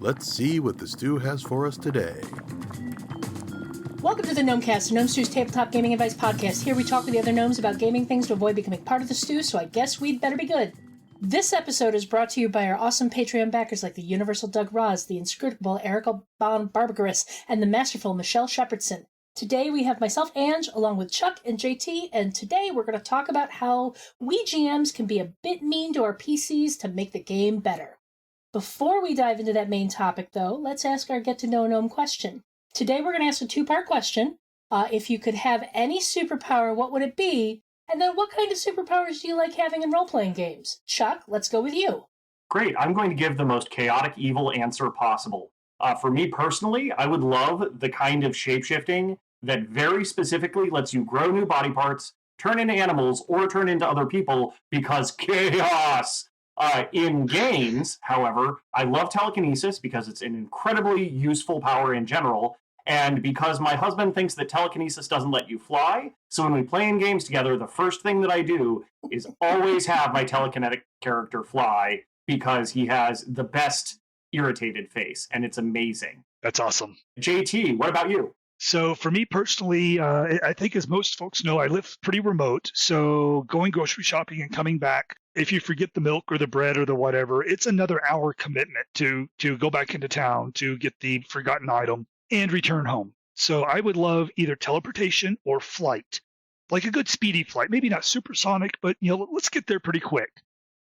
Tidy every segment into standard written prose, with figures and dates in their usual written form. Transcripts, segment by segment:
Let's see what the stew has for us today. Welcome to the Gnomecast, Gnome Stew's tabletop gaming advice podcast. Here we talk with the other gnomes about gaming things to avoid becoming part of the stew, so I guess we'd better be good. This episode is brought to you by our awesome Patreon backers like the Universal Doug Roz, the inscrutable Erica Barbagarus, and the masterful Michelle Shepardson. Today we have myself, Ange, along with Chuck and JT, and today we're going to talk about how we GMs can be a bit mean to our PCs to make the game better. Before we dive into that main topic, though, let's ask our Get to Know Gnome question. Today we're going to ask a two-part question. If you could have any superpower, what would it be? And then what kind of superpowers do you like having in role-playing games? Chuck, let's go with you. Great. I'm going to give the most chaotic evil answer possible. For me personally, I would love the kind of shapeshifting that very specifically lets you grow new body parts, turn into animals, or turn into other people because chaos! In games, however, I love telekinesis because it's an incredibly useful power in general, and because my husband thinks that telekinesis doesn't let you fly, so when we play in games together, the first thing that I do is always have my telekinetic character fly because he has the best irritated face, and it's amazing. That's awesome. JT, what about you? So for me personally, I think as most folks know, I live pretty remote. So going grocery shopping and coming back, if you forget the milk or the bread or the whatever, it's another hour commitment to go back into town to get the forgotten item and return home. So I would love either teleportation or flight, like a good speedy flight, maybe not supersonic, but let's get there pretty quick.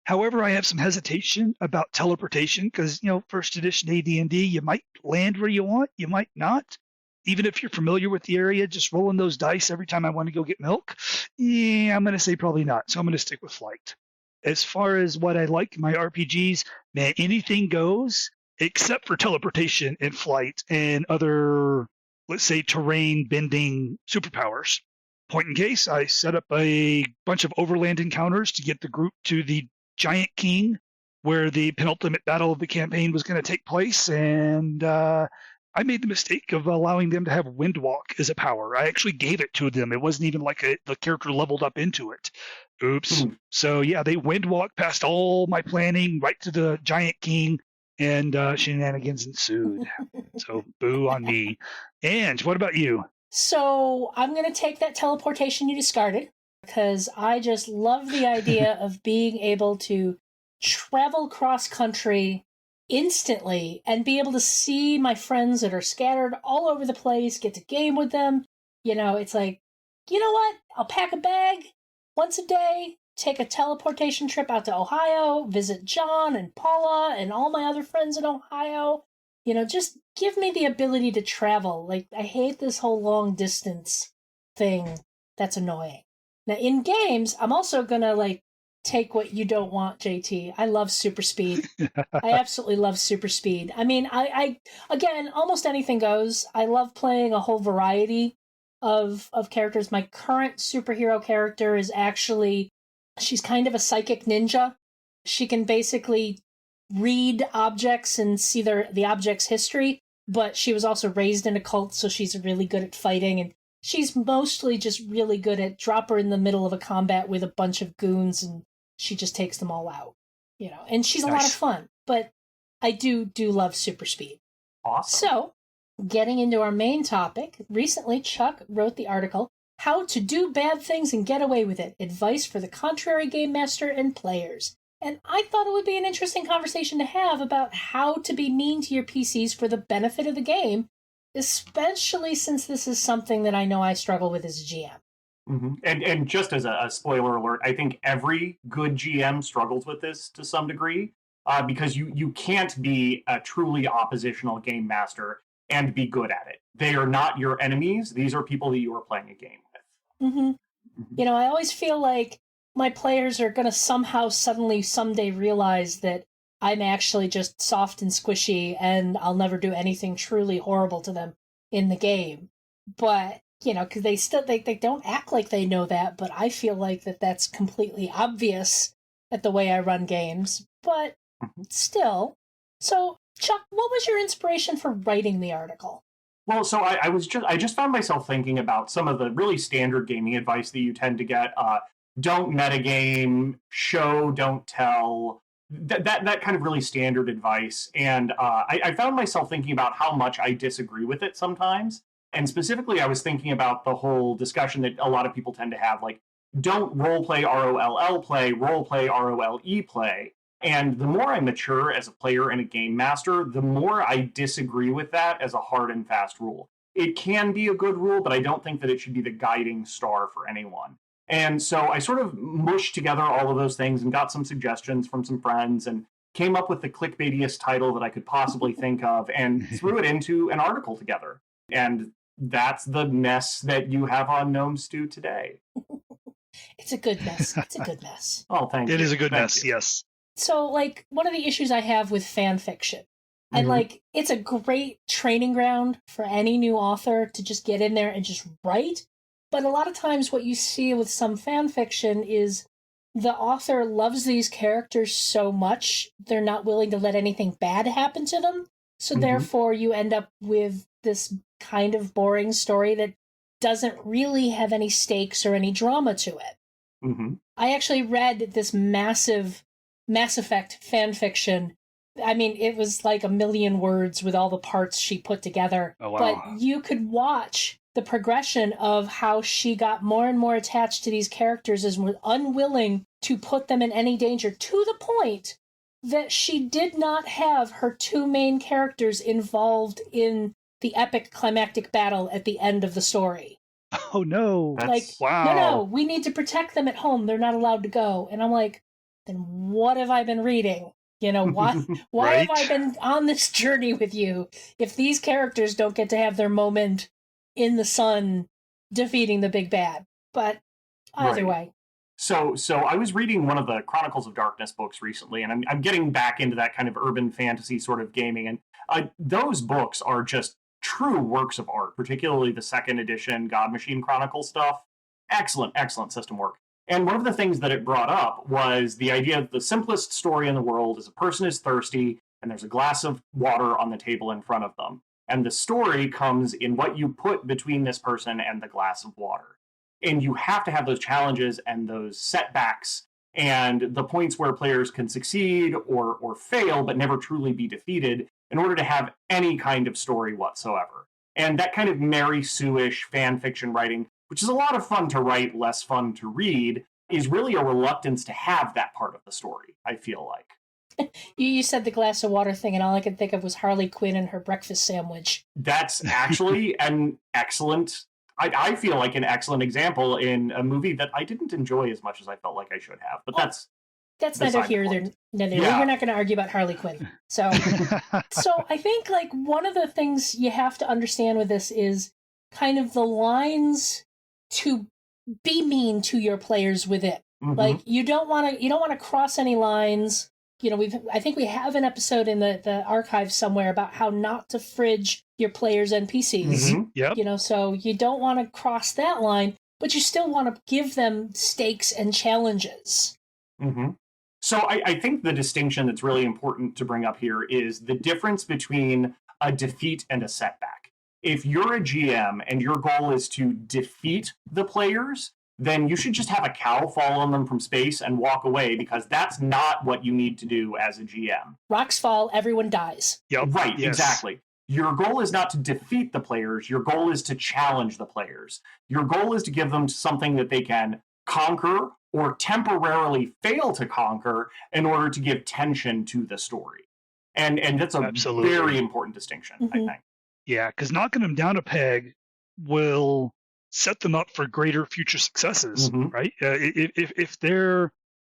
However, I have some hesitation about teleportation because, first edition AD&D, you might land where you want, you might not. Even if you're familiar with the area, just rolling those dice every time I want to go get milk, I'm going to say probably not. So I'm going to stick with flight. As far as what I like in my RPGs, man, anything goes except for teleportation and flight and other, let's say, terrain bending superpowers. Point in case, I set up a bunch of overland encounters to get the group to the Giant King, where the penultimate battle of the campaign was going to take place, and I made the mistake of allowing them to have Windwalk as a power. I actually gave it to them. It wasn't even like the character leveled up into it. Oops. So yeah, they Windwalk past all my planning right to the Giant King, and shenanigans ensued. So boo on me. Ange, what about you? So I'm going to take that teleportation you discarded because I just love the idea of being able to travel cross-country instantly and be able to see my friends that are scattered all over the place, get to game with them. It's like, you know what? I'll pack a bag once a day, take a teleportation trip out to Ohio, visit John and Paula and all my other friends in Ohio. Just give me the ability to travel. Like, I hate this whole long distance thing. That's annoying. Now, in games, I'm also gonna, take what you don't want, JT. I love super speed. I absolutely love super speed. I mean, I again, almost anything goes. I love playing a whole variety of characters. My current superhero character is actually, she's kind of a psychic ninja. She can basically read objects and see the object's history, but she was also raised in a cult, so she's really good at fighting, and she's mostly just really good at drop her in the middle of a combat with a bunch of goons and she just takes them all out, and she's a lot of fun, but I do love super speed. Awesome. So, getting into our main topic, recently Chuck wrote the article, How to Do Bad Things and Get Away with It, Advice for the Contrary Game Master and Players. And I thought it would be an interesting conversation to have about how to be mean to your PCs for the benefit of the game, especially since this is something that I know I struggle with as a GM. Mm-hmm. And just as a spoiler alert, I think every good GM struggles with this to some degree, because you can't be a truly oppositional game master and be good at it. They are not your enemies. These are people that you are playing a game with. Mm-hmm. Mm-hmm. I always feel like my players are going to somehow suddenly someday realize that I'm actually just soft and squishy and I'll never do anything truly horrible to them in the game. But because they don't act like they know that, but I feel like that's completely obvious at the way I run games. But still. So, Chuck, what was your inspiration for writing the article? Well, so I just found myself thinking about some of the really standard gaming advice that you tend to get. Don't metagame, show, don't tell, that kind of really standard advice. And I found myself thinking about how much I disagree with it sometimes. And specifically, I was thinking about the whole discussion that a lot of people tend to have, like, don't role play ROLL play, role play ROLE play. And the more I mature as a player and a game master, the more I disagree with that as a hard and fast rule. It can be a good rule, but I don't think that it should be the guiding star for anyone. And so I sort of mushed together all of those things and got some suggestions from some friends and came up with the clickbaitiest title that I could possibly think of and threw it into an article together. And that's the mess that you have on Gnome Stew today. It's a good mess. It's a good mess. Oh, thank you. It is a good Thank mess, you. yes. So, like, one of the issues I have with fan fiction, and, like, it's a great training ground for any new author to just get in there and just write. But a lot of times what you see with some fan fiction is the author loves these characters so much, they're not willing to let anything bad happen to them. So therefore you end up with this kind of boring story that doesn't really have any stakes or any drama to it. I actually read this massive Mass Effect fan fiction. I mean, it was like 1,000,000 words with all the parts she put together. Oh, wow. But you could watch the progression of how she got more and more attached to these characters and was unwilling to put them in any danger, to the point that she did not have her 2 main characters involved in the epic climactic battle at the end of the story. Oh, no. Wow. No, we need to protect them at home. They're not allowed to go. And I'm like, then what have I been reading? You know, why Right? have I been on this journey with you if these characters don't get to have their moment in the sun defeating the big bad? But either way. So I was reading one of the Chronicles of Darkness books recently, and I'm getting back into that kind of urban fantasy sort of gaming. And those books are just true works of art, particularly the 2nd edition God Machine Chronicle stuff. Excellent system work. And one of the things that it brought up was the idea that the simplest story in the world is a person is thirsty and there's a glass of water on the table in front of them. And the story comes in what you put between this person and the glass of water. And you have to have those challenges and those setbacks and the points where players can succeed or fail but never truly be defeated in order to have any kind of story whatsoever. And that kind of Mary Sue-ish fan fiction writing, which is a lot of fun to write, less fun to read, is really a reluctance to have that part of the story, I feel like. You said the glass of water thing, and all I could think of was Harley Quinn and her breakfast sandwich. That's actually an excellent, I feel like an excellent example in a movie that I didn't enjoy as much as I felt like I should have. But that's neither here nor there. Yeah. We're not going to argue about Harley Quinn. So I think, like, one of the things you have to understand with this is kind of the lines to be mean to your players with it. Like, you don't want to cross any lines. You know, I think we have an episode in the archive somewhere about how not to fridge your players' NPCs. Yep. You know, so you don't want to cross that line, but you still want to give them stakes and challenges. So I think the distinction that's really important to bring up here is the difference between a defeat and a setback. If you're a GM and your goal is to defeat the players, then you should just have a cow fall on them from space and walk away, because that's not what you need to do as a GM. Rocks fall, everyone dies. Yep. Right, Yes. exactly. Your goal is not to defeat the players. Your goal is to challenge the players. Your goal is to give them something that they can conquer or temporarily fail to conquer in order to give tension to the story. And that's a Absolutely. very important distinction, I think. Yeah, because knocking them down a peg will set them up for greater future successes, right? If they're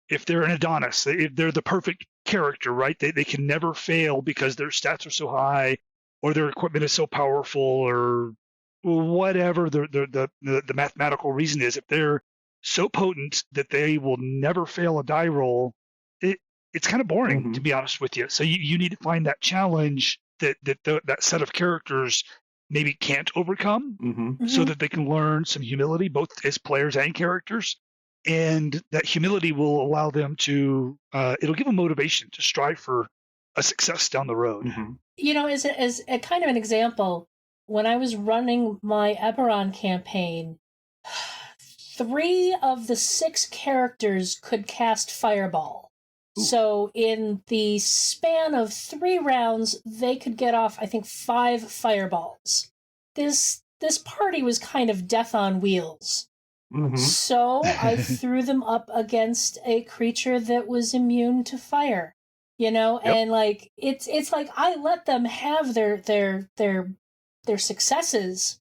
an Adonis, if they're the perfect character, right? They can never fail because their stats are so high, or their equipment is so powerful, or whatever the mathematical reason is. If they're so potent that they will never fail a die roll, it's kind of boring, to be honest with you. So you need to find that challenge that set of characters maybe can't overcome, so that they can learn some humility, both as players and characters. And that humility will allow them to, it'll give them motivation to strive for a success down the road. You know, as a kind of an example, when I was running my Eberron campaign, 3 of the 6 characters could cast Fireball. So in the span of 3 rounds, they could get off, I think, 5 fireballs. This party was kind of death on wheels. Mm-hmm. So I threw them up against a creature that was immune to fire. And like it's like I let them have their successes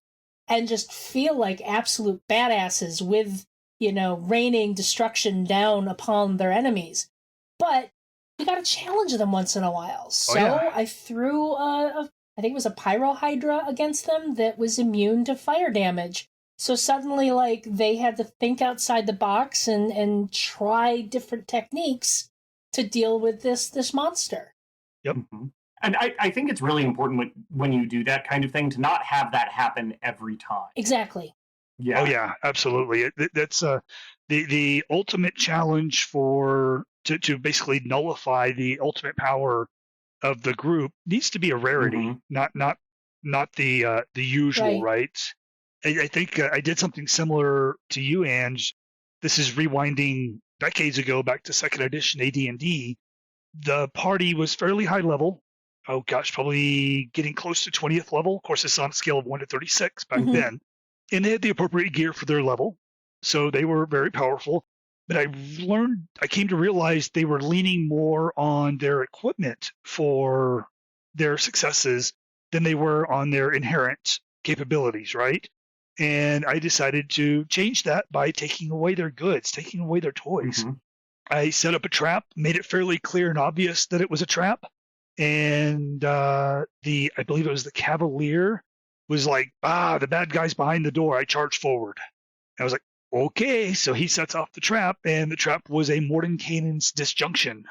and just feel like absolute badasses with, raining destruction down upon their enemies. But you got to challenge them once in a while. So I threw I think it was a pyrohydra against them that was immune to fire damage. So suddenly, like, they had to think outside the box and try different techniques to deal with this monster. Yep. Mm-hmm. And I think it's really important when you do that kind of thing to not have that happen every time. Exactly. Yeah. Oh yeah, absolutely. That's the ultimate challenge to basically nullify the ultimate power of the group needs to be a rarity, not the usual, right? I think I did something similar to you, Ange. This is rewinding decades ago back to second edition AD&D. The party was fairly high level. Oh gosh, probably getting close to 20th level. Of course, it's on a scale of 1 to 36 back then. And they had the appropriate gear for their level. So they were very powerful. But I came to realize they were leaning more on their equipment for their successes than they were on their inherent capabilities, right? And I decided to change that by taking away their goods, taking away their toys. I set up a trap, made it fairly clear and obvious that it was a trap. And I believe it was the Cavalier was like, the bad guy's behind the door. I charged forward. I was like, okay. So he sets off the trap, and the trap was a Mordenkainen's disjunction,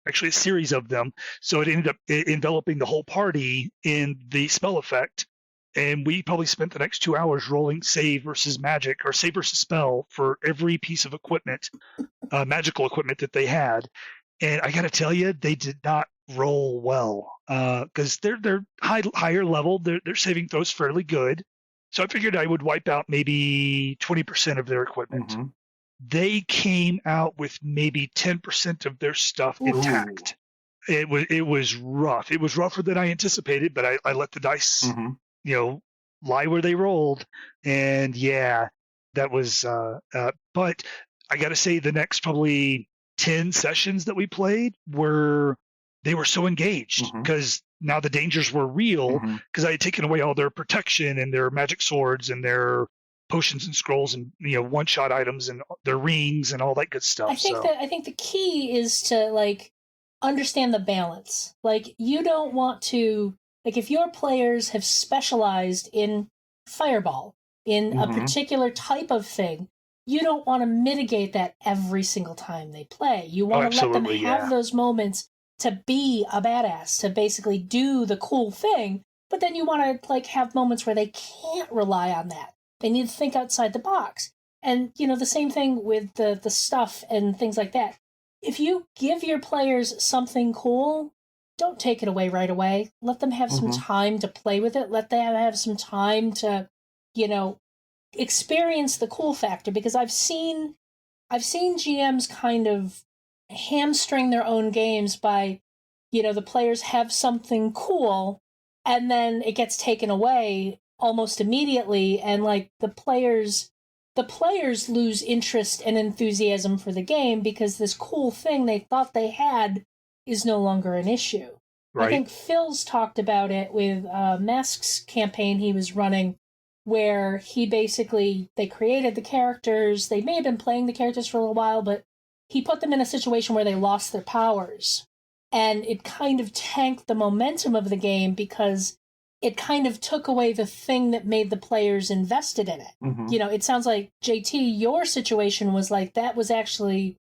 actually a series of them. So it ended up enveloping the whole party in the spell effect. And we probably spent the next 2 hours rolling save versus magic or save versus spell for every piece of equipment, magical equipment that they had. And I got to tell you, they did not roll well because they're higher level. Their saving throws fairly good. So I figured I would wipe out maybe 20% of their equipment. They came out with maybe 10% of their stuff intact. It was rough. It was rougher than I anticipated, but I let the dice, lie where they rolled. And yeah, that was. But I got to say, the next probably 10 sessions that we played they were so engaged because now the dangers were real because I had taken away all their protection and their magic swords and their potions and scrolls and one-shot items and their rings and all that good stuff. I think the key is to like understand the balance. Like, you don't want to, like, if your players have specialized in fireball, in a particular type of thing, you don't want to mitigate that every single time they play. You want to let them have those moments to be a badass, to basically do the cool thing, but then you want to like have moments where they can't rely on that. They need to think outside the box. And, the same thing with the stuff and things like that. If you give your players something cool, don't take it away right away. Let them have some time to play with it. Let them have some time to, experience the cool factor, because I've seen GMs kind of hamstring their own games by, the players have something cool and then it gets taken away almost immediately, and like the players lose interest and enthusiasm for the game because this cool thing they thought they had is no longer an issue. Right. I think Phil's talked about it with Mask's campaign he was running, where they created the characters. They may have been playing the characters for a little while, but he put them in a situation where they lost their powers. And it kind of tanked the momentum of the game because it kind of took away the thing that made the players invested in it. It sounds like, JT, your situation was like that was actually,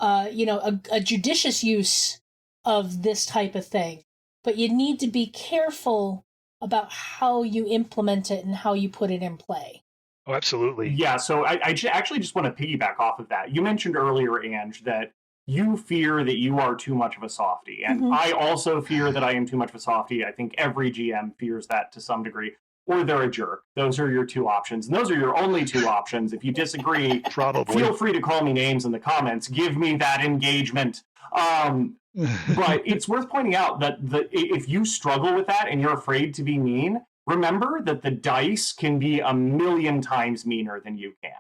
a judicious use of this type of thing. But you need to be careful about how you implement it and how you put it in play. Oh, absolutely. Yeah, so I actually just want to piggyback off of that. You mentioned earlier, Ange, that you fear that you are too much of a softie. And I also fear that I am too much of a softie. I think every GM fears that to some degree. or they're a jerk. Those are your two options. And those are your only two options. If you disagree, Probably. feel free to call me names in the comments. Give me that engagement. But it's worth pointing out that if you struggle with that and you're afraid to be mean, remember that the dice can be a million times meaner than you can.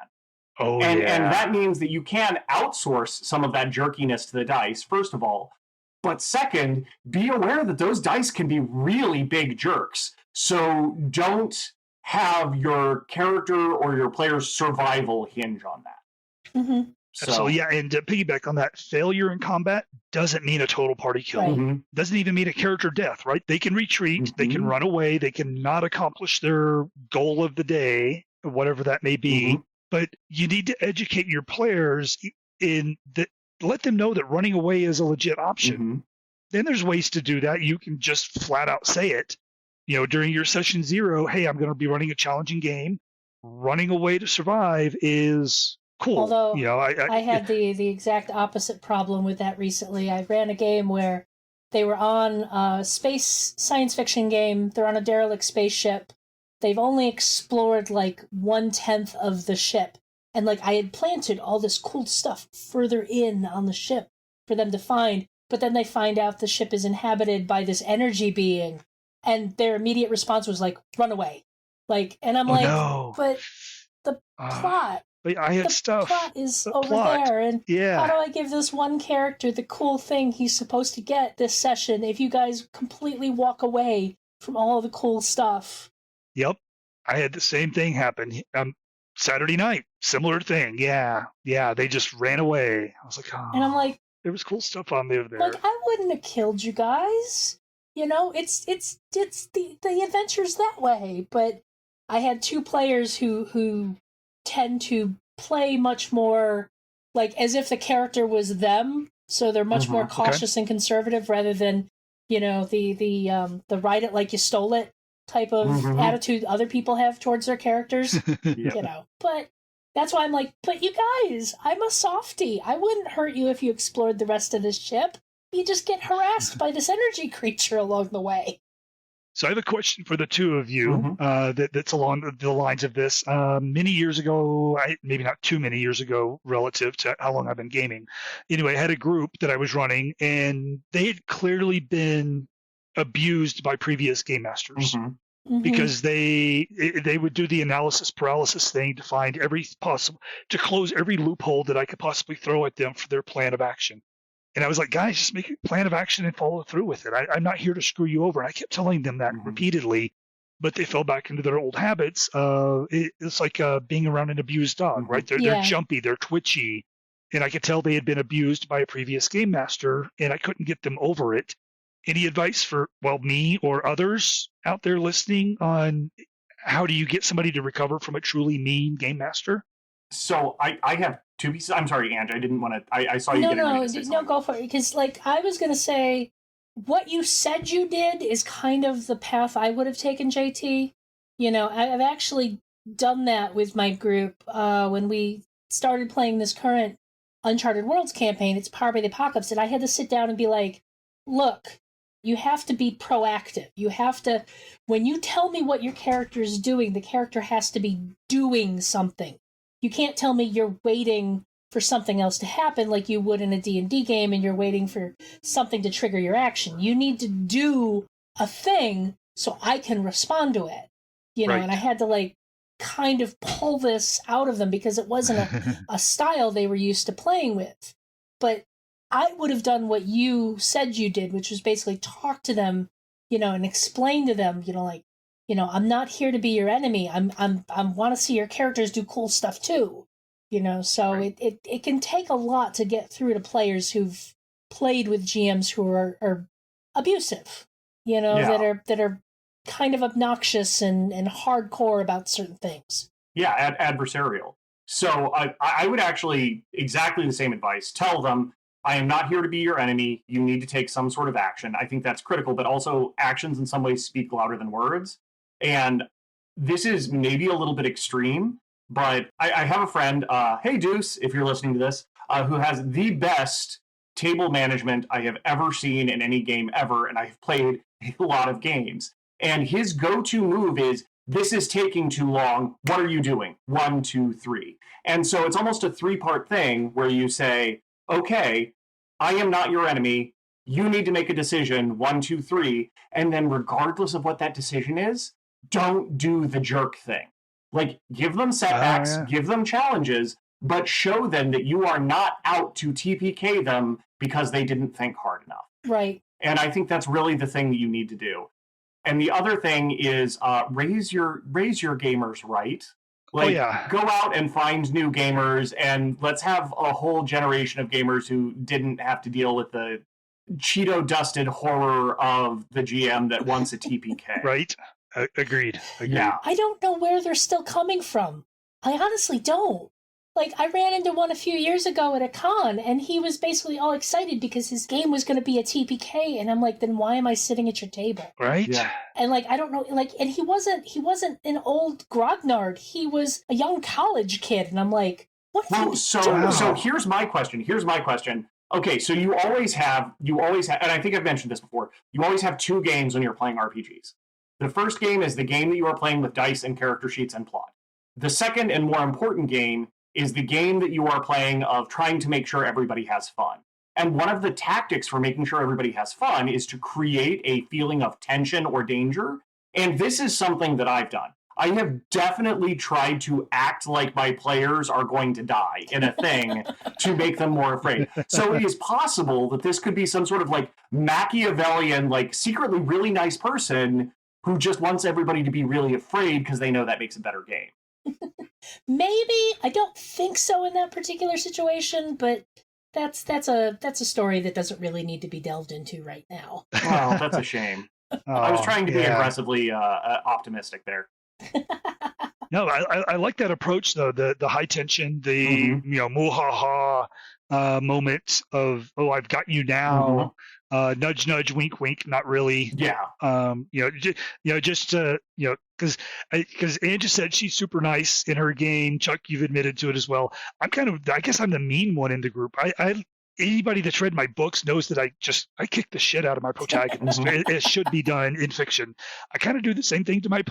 Oh, and yeah. that means that you can outsource some of that jerkiness to the dice, first of all. But second, be aware that those dice can be really big jerks. So don't have your character or your player's survival hinge on that. Mm-hmm. So yeah, and to piggyback on that, failure in combat doesn't mean a total party kill. Right. Mm-hmm. Doesn't even mean a character death, right? They can retreat, Mm-hmm. they can run away, they can not accomplish their goal of the day, whatever that may be. Mm-hmm. But you need to educate your players in that, let them know that running away is a legit option. Mm-hmm. Then there's ways to do that. You can just flat out say it. During your session 0, hey, I'm going to be running a challenging game. Running away to survive is cool. Although I had the exact opposite problem with that recently. I ran a game where they were on a space science fiction game. They're on a derelict spaceship. They've only explored like 1/10 of the ship. And like I had planted all this cool stuff further in on the ship for them to find. But then they find out the ship is inhabited by this energy being. And their immediate response was like, run away. And I'm no. but the plot. But I had stuff. The plot is The over plot. there, and Yeah. how do I give this one character the cool thing he's supposed to get this session if you guys completely walk away from all the cool stuff? Yep. I had the same thing happen. Saturday night, similar thing. Yeah. They just ran away. I was like, oh. And I'm like, there was cool stuff on there. I wouldn't have killed you guys. It's the adventure's that way. But I had two players who tend to play much more as if the character was them, so they're much more cautious and conservative rather than the write it like you stole it type of attitude other people have towards their characters. But that's why I'm like, but you guys, I'm a softie. I wouldn't hurt you if you explored the rest of this ship. You just get harassed by this energy creature along the way. So I have a question for the two of you that's along the lines of this. Many years ago, maybe not too many years ago relative to how long I've been gaming. Anyway, I had a group that I was running, and they had clearly been abused by previous game masters because they would do the analysis paralysis thing to find to close every loophole that I could possibly throw at them for their plan of action. And I was like, guys, just make a plan of action and follow through with it. I'm not here to screw you over. And I kept telling them that repeatedly, but they fell back into their old habits. It's like being around an abused dog, right? They're jumpy, they're twitchy. And I could tell they had been abused by a previous game master, and I couldn't get them over it. Any advice for, me or others out there listening on how do you get somebody to recover from a truly mean game master? So I have two pieces. I'm sorry, Ange. I didn't want to. I saw you. No, go for it. Because I was going to say, what you said you did is kind of the path I would have taken, JT. I've actually done that with my group when we started playing this current Uncharted Worlds campaign. It's Powered by the Apocalypse, and I had to sit down and be like, look, you have to be proactive. You have to, when you tell me what your character is doing, the character has to be doing something. You can't tell me you're waiting for something else to happen like you would in a D&D game and you're waiting for something to trigger your action. You need to do a thing so I can respond to it. And I had to kind of pull this out of them because it wasn't a style they were used to playing with. But I would have done what you said you did, which was basically talk to them, and explain to them, I'm not here to be your enemy. I want to see your characters do cool stuff too. So it can take a lot to get through to players who've played with GMs who are abusive, that are kind of obnoxious and hardcore about certain things. Yeah, adversarial. So I would actually exactly the same advice. Tell them, I am not here to be your enemy. You need to take some sort of action. I think that's critical, but also actions in some ways speak louder than words. And this is maybe a little bit extreme, but I have a friend, hey Deuce, if you're listening to this, who has the best table management I have ever seen in any game ever, and I've played a lot of games. And his go-to move is this is taking too long. What are you doing? 1, 2, 3. And so it's almost a 3-part thing where you say, okay, I am not your enemy. You need to make a decision, 1, 2, 3. And then regardless of what that decision is, don't do the jerk thing. Like, give them setbacks, give them challenges, but show them that you are not out to TPK them because they didn't think hard enough. Right. And I think that's really the thing that you need to do. And the other thing is raise your gamers right. Like, go out and find new gamers, and let's have a whole generation of gamers who didn't have to deal with the Cheeto-dusted horror of the GM that wants a TPK. Right. Agreed. Yeah. I don't know where they're still coming from. I honestly don't. Like, I ran into one a few years ago at a con, and he was basically all excited because his game was going to be a TPK, and I'm like, then why am I sitting at your table? Right? Yeah. And like, I don't know, like, and he wasn't an old grognard. He was a young college kid, and I'm like, what? So here's my question. Okay, so you always have, and I think I've mentioned this before. You always have 2 games when you're playing RPGs. The first game is the game that you are playing with dice and character sheets and plot. The second and more important game is the game that you are playing of trying to make sure everybody has fun. And one of the tactics for making sure everybody has fun is to create a feeling of tension or danger. And this is something that I've done. I have definitely tried to act like my players are going to die in a thing to make them more afraid. So it is possible that this could be some sort of like Machiavellian, like secretly really nice person who just wants everybody to be really afraid because they know that makes a better game. Maybe. I don't think so in that particular situation, but that's a story that doesn't really need to be delved into right now. Well, that's a shame. I was trying to be aggressively optimistic there. No, I like that approach though. The high tension, the muhaha moment of, oh, I've got you now. Nudge, nudge, wink, wink. Not really. Yeah. Just because Anne just said she's super nice in her game. Chuck, you've admitted to it as well. I guess I'm the mean one in the group. Anybody that's read my books knows that I kick the shit out of my protagonist. It should be done in fiction. I kind of do the same thing to my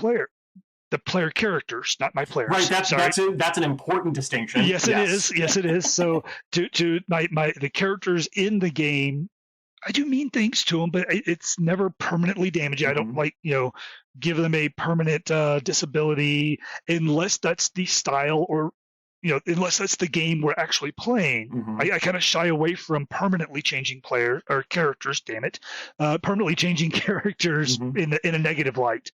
the player characters, not my players. Right, that's an important distinction. Yes, it is. Yes, it is. So to the characters in the game, I do mean things to them, but it's never permanently damaging. I don't give them a permanent disability unless that's the style or unless that's the game we're actually playing. I kind of shy away from permanently changing player or characters. Damn it, permanently changing characters in a negative light.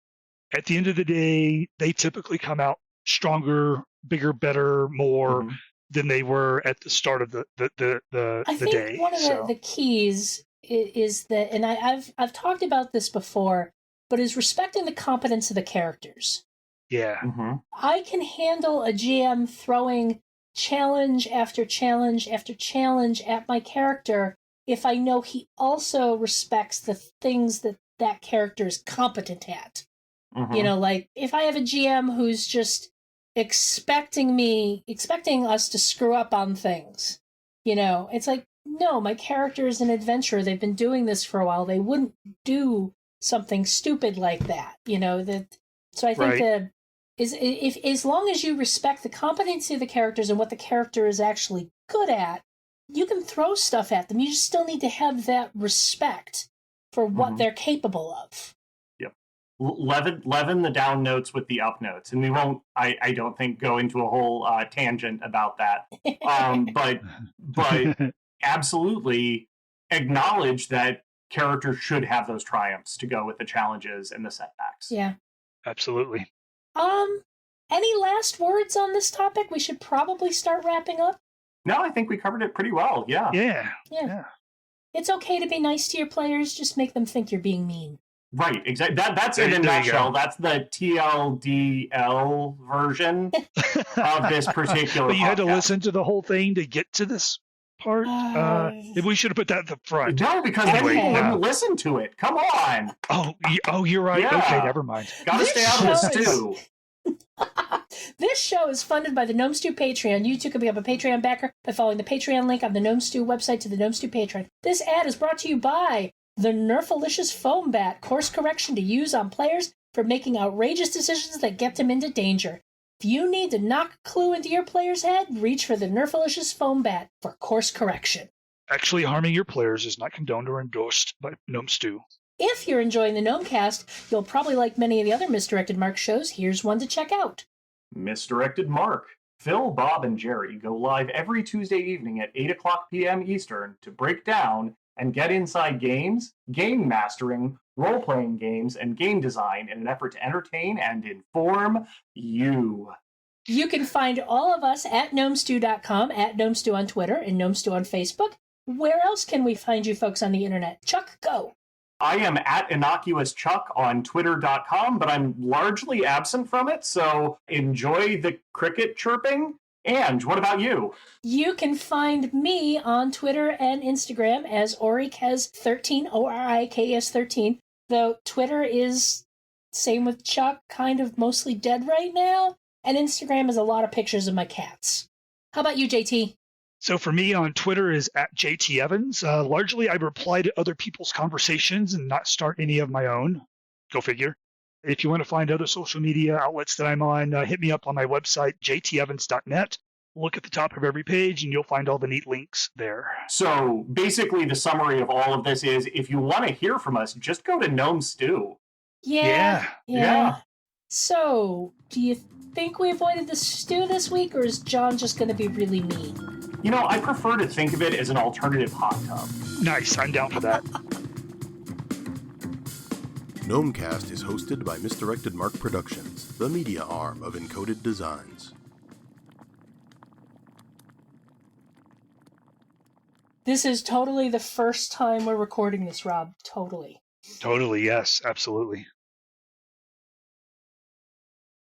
At the end of the day, they typically come out stronger, bigger, better, more than they were at the start of the day. I think one of the keys is that, and I've talked about this before, but is respecting the competence of the characters. Yeah. I can handle a GM throwing challenge after challenge after challenge at my character if I know he also respects the things that character is competent at. Like if I have a GM who's just expecting us to screw up on things, it's like, no, my character is an adventurer. They've been doing this for a while. They wouldn't do something stupid like that, So I think if as long as you respect the competency of the characters and what the character is actually good at, you can throw stuff at them. You just still need to have that respect for what they're capable of. Leaven the down notes with the up notes, and we won't. I don't think go into a whole tangent about that. But absolutely acknowledge that characters should have those triumphs to go with the challenges and the setbacks. Yeah, absolutely. Any last words on this topic? We should probably start wrapping up. No, I think we covered it pretty well. Yeah. It's okay to be nice to your players. Just make them think you're being mean. Right, exactly. That's in a nutshell. That's the TLDL version of this particular But you podcast. had to listen to the whole thing to get to this part? We should have put that at the front. No, because then people wouldn't listen to it. Come on. Oh, you're right. Yeah. Okay, never mind. Gotta stay out of the stew. This show is funded by the Gnome Stew Patreon. You too can become a Patreon backer by following the Patreon link on the Gnome Stew website to the Gnome Stew Patreon. This ad is brought to you by the Nerfalicious Foam Bat, course correction to use on players for making outrageous decisions that get them into danger. If you need to knock a clue into your player's head, reach for the Nerfalicious Foam Bat for course correction. Actually, harming your players is not condoned or endorsed by Gnome Stew. If you're enjoying the Gnomecast, you'll probably like many of the other Misdirected Mark shows. Here's one to check out. Misdirected Mark. Phil, Bob, and Jerry go live every Tuesday evening at 8 o'clock p.m. Eastern to break down and get inside games, game mastering, role-playing games, and game design in an effort to entertain and inform you. You can find all of us at gnomestew.com, at gnomestew on Twitter, and gnomestew on Facebook. Where else can we find you folks on the internet? Chuck, go. I am at Innocuous Chuck on Twitter.com, but I'm largely absent from it, so enjoy the cricket chirping. And what about you? You can find me on Twitter and Instagram as Orikes13, ORIKS13, though Twitter is, same with Chuck, kind of mostly dead right now, and Instagram is a lot of pictures of my cats. How about you, JT? So for me on Twitter is at JT Evans. Largely, I reply to other people's conversations and not start any of my own. Go figure. If you want to find other social media outlets that I'm on, hit me up on my website, jtevans.net. Look at the top of every page, and you'll find all the neat links there. So basically, the summary of all of this is, if you want to hear from us, just go to Gnome Stew. Yeah. So, do you think we avoided the stew this week, or is John just going to be really mean? You know, I prefer to think of it as an alternative hot tub. Nice, I'm down for that. Gnomecast is hosted by Misdirected Mark Productions, the media arm of Encoded Designs. This is totally the first time we're recording this, Rob. Totally. Totally, yes, absolutely.